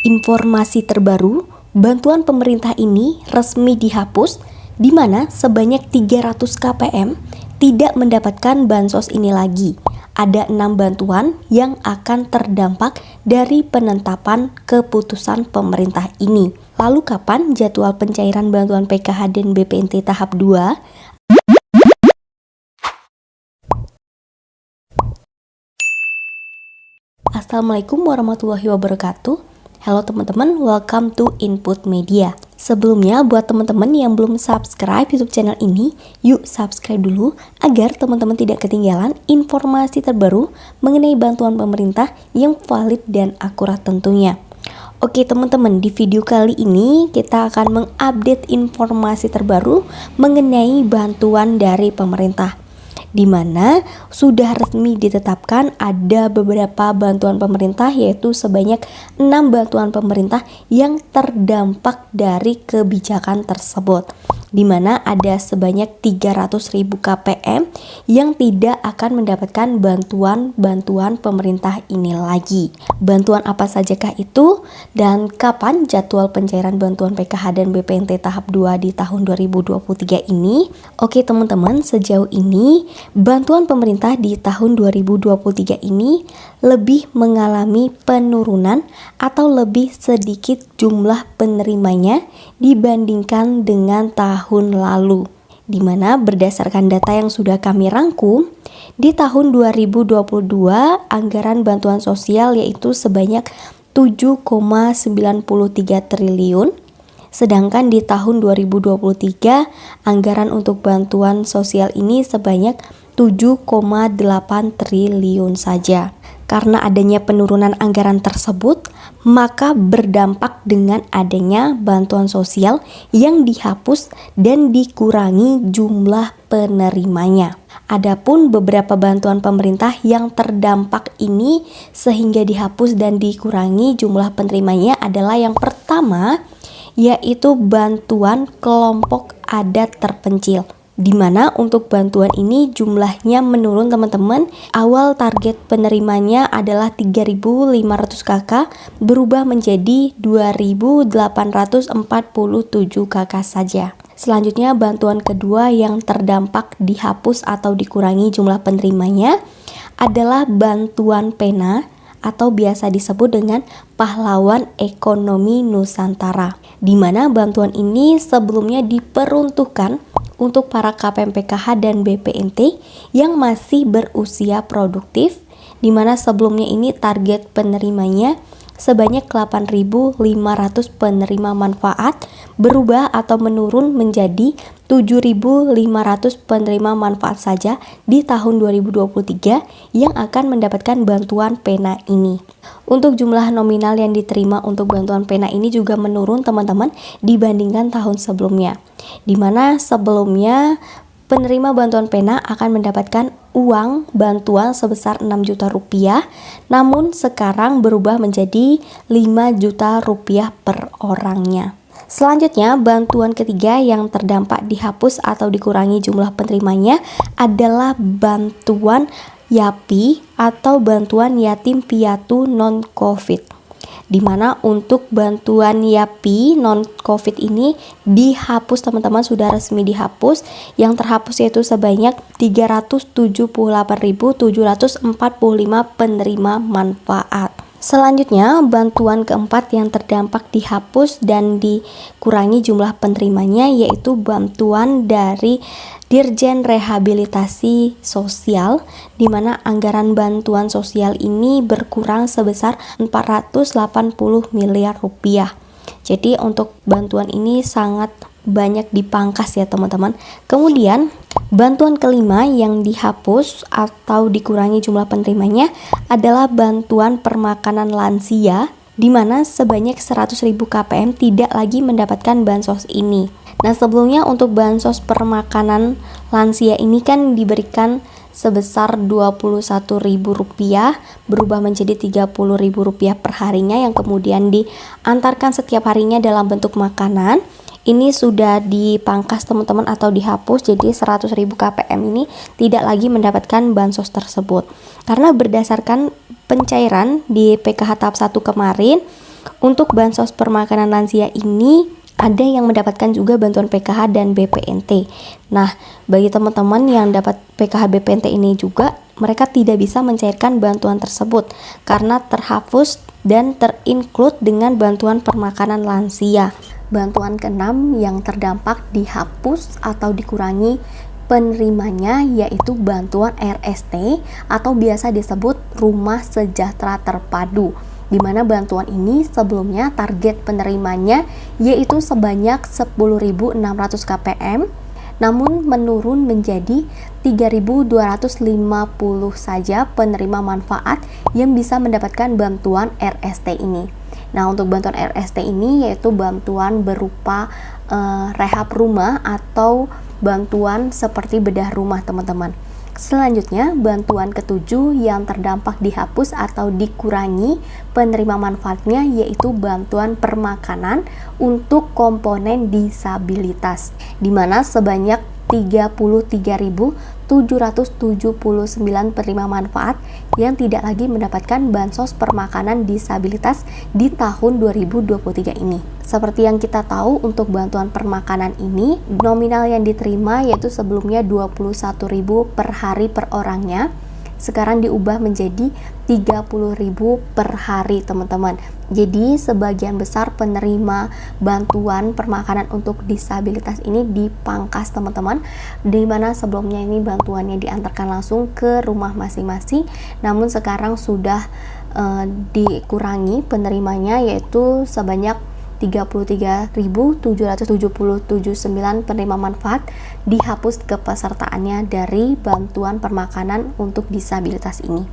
Informasi terbaru, bantuan pemerintah ini resmi dihapus, di mana sebanyak 300 KPM tidak mendapatkan bansos ini lagi. Ada 6 bantuan yang akan terdampak dari penetapan keputusan pemerintah ini. Lalu kapan jadwal pencairan bantuan PKH dan BPNT tahap 2? Assalamualaikum warahmatullahi wabarakatuh. Halo teman-teman, welcome to Input Media. Sebelumnya, buat teman-teman yang belum subscribe YouTube channel ini, yuk subscribe dulu agar teman-teman tidak ketinggalan informasi terbaru mengenai bantuan pemerintah yang valid dan akurat tentunya. Oke teman-teman, di video kali ini kita akan mengupdate informasi terbaru mengenai bantuan dari pemerintah, di mana sudah resmi ditetapkan ada beberapa bantuan pemerintah, yaitu sebanyak 6 bantuan pemerintah yang terdampak dari kebijakan tersebut, di mana ada sebanyak 300.000 KPM yang tidak akan mendapatkan bantuan pemerintah ini lagi. Bantuan apa sajakah itu dan kapan jadwal pencairan bantuan PKH dan BPNT tahap 2 di tahun 2023 ini? Oke teman-teman, sejauh ini bantuan pemerintah di tahun 2023 ini lebih mengalami penurunan atau lebih sedikit jumlah penerimanya dibandingkan dengan tahun lalu, di mana berdasarkan data yang sudah kami rangkum, di tahun 2022 anggaran bantuan sosial yaitu sebanyak 7,93 triliun. Sedangkan di tahun 2023 anggaran untuk bantuan sosial ini sebanyak 7,8 triliun saja. Karena adanya penurunan anggaran tersebut, maka berdampak dengan adanya bantuan sosial yang dihapus dan dikurangi jumlah penerimanya. Adapun beberapa bantuan pemerintah yang terdampak ini sehingga dihapus dan dikurangi jumlah penerimanya adalah yang pertama, yaitu bantuan kelompok adat terpencil, di mana untuk bantuan ini jumlahnya menurun teman-teman. Awal target penerimanya adalah 3.500 KK berubah menjadi 2.847 KK saja. Selanjutnya bantuan kedua yang terdampak dihapus atau dikurangi jumlah penerimanya adalah bantuan pena atau biasa disebut dengan pahlawan ekonomi Nusantara, di mana bantuan ini sebelumnya diperuntukkan untuk para KPM PKH dan BPNT yang masih berusia produktif, di mana sebelumnya ini target penerimanya sebanyak 8.500 penerima manfaat berubah atau menurun menjadi 7.500 penerima manfaat saja di tahun 2023 yang akan mendapatkan bantuan pena ini. Untuk jumlah nominal yang diterima untuk bantuan pena ini juga menurun teman-teman dibandingkan tahun sebelumnya, di mana sebelumnya penerima bantuan pena akan mendapatkan uang bantuan sebesar 6 juta rupiah, namun sekarang berubah menjadi 5 juta rupiah per orangnya. Selanjutnya, bantuan ketiga yang terdampak dihapus atau dikurangi jumlah penerimanya adalah bantuan YAPI atau bantuan yatim piatu non-COVID, di mana untuk bantuan YAPI non-COVID ini dihapus teman-teman, sudah resmi dihapus. Yang terhapus yaitu sebanyak 378.745 penerima manfaat. Selanjutnya, bantuan keempat yang terdampak dihapus dan dikurangi jumlah penerimanya yaitu bantuan dari Dirjen Rehabilitasi Sosial, di mana anggaran bantuan sosial ini berkurang sebesar 480 miliar rupiah. Jadi untuk bantuan ini sangat banyak dipangkas ya teman-teman. Kemudian bantuan kelima yang dihapus atau dikurangi jumlah penerimanya adalah bantuan permakanan lansia, di mana sebanyak 100.000 KPM tidak lagi mendapatkan bansos ini. Nah sebelumnya untuk bansos permakanan lansia ini kan diberikan sebesar Rp21.000 berubah menjadi Rp30.000 per harinya yang kemudian diantarkan setiap harinya dalam bentuk makanan. Ini sudah dipangkas teman-teman atau dihapus, jadi 100.000 KPM ini tidak lagi mendapatkan bansos tersebut. Karena berdasarkan pencairan di PKH tahap 1 kemarin, Untuk bansos permakanan lansia ini ada yang mendapatkan juga bantuan PKH dan BPNT. Nah, bagi teman-teman yang dapat PKH BPNT ini juga, mereka tidak bisa mencairkan bantuan tersebut karena terhapus dan terinclude dengan bantuan permakanan lansia. Bantuan keenam yang terdampak dihapus atau dikurangi penerimanya yaitu bantuan RST atau biasa disebut Rumah Sejahtera Terpadu, di mana bantuan ini sebelumnya target penerimanya yaitu sebanyak 10.600 kpm, namun menurun menjadi 3.250 saja penerima manfaat yang bisa mendapatkan bantuan RST ini. Nah, untuk bantuan RST ini yaitu bantuan berupa rehab rumah atau bantuan seperti bedah rumah, teman-teman. Selanjutnya, bantuan ketujuh yang terdampak dihapus atau dikurangi penerima manfaatnya yaitu bantuan permakanan untuk komponen disabilitas, di mana sebanyak 33.779 penerima manfaat yang tidak lagi mendapatkan bansos permakanan disabilitas di tahun 2023 ini. Seperti yang kita tahu, untuk bantuan permakanan ini nominal yang diterima yaitu sebelumnya 21.000 per hari per orangnya, sekarang diubah menjadi 30.000 per hari, teman-teman. Jadi sebagian besar penerima bantuan permakanan untuk disabilitas ini dipangkas, teman-teman, di mana sebelumnya ini bantuannya diantarkan langsung ke rumah masing-masing, namun sekarang sudah dikurangi penerimanya yaitu sebanyak 33.779 penerima manfaat dihapus kepesertaannya dari bantuan permakanan untuk disabilitas ini.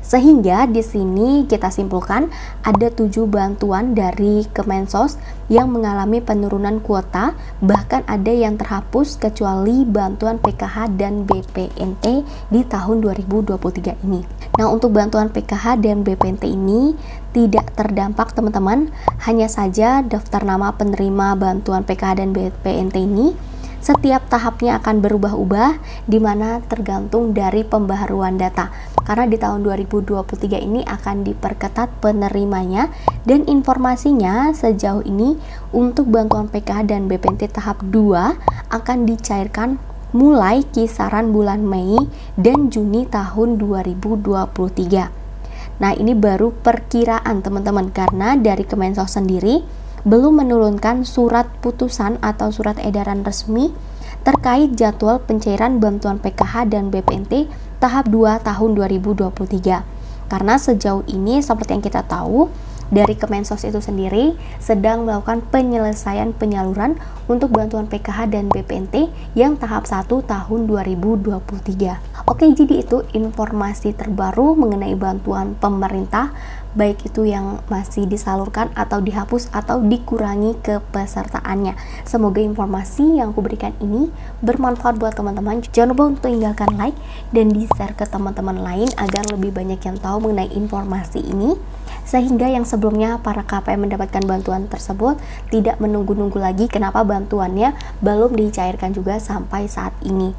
Sehingga di sini kita simpulkan ada 7 bantuan dari Kemensos yang mengalami penurunan kuota, bahkan ada yang terhapus kecuali bantuan PKH dan BPNT di tahun 2023 ini. Nah, untuk bantuan PKH dan BPNT ini tidak terdampak, teman-teman. Hanya saja daftar nama penerima bantuan PKH dan BPNT ini setiap tahapnya akan berubah-ubah, di mana tergantung dari pembaharuan data. Karena di tahun 2023 ini akan diperketat penerimanya, dan informasinya sejauh ini untuk bantuan PKH dan BPNT tahap 2 akan dicairkan mulai kisaran bulan Mei dan Juni tahun 2023. Nah, ini baru perkiraan, teman-teman, karena dari Kemensos sendiri belum menurunkan surat putusan atau surat edaran resmi terkait jadwal pencairan bantuan PKH dan BPNT tahap 2 tahun 2023. Karena sejauh ini seperti yang kita tahu, dari Kemensos itu sendiri sedang melakukan penyelesaian penyaluran untuk bantuan PKH dan BPNT yang tahap 1 tahun 2023. Oke, jadi itu informasi terbaru mengenai bantuan pemerintah, baik itu yang masih disalurkan atau dihapus atau dikurangi kepesertaannya. Semoga informasi yang aku berikan ini bermanfaat buat teman-teman. Jangan lupa untuk tinggalkan like dan di-share ke teman-teman lain agar lebih banyak yang tahu mengenai informasi ini, sehingga yang sebelumnya para KPM mendapatkan bantuan tersebut tidak menunggu-nunggu lagi kenapa bantuannya belum dicairkan juga sampai saat ini.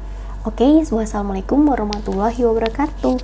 Oke, wassalamualaikum warahmatullahi wabarakatuh.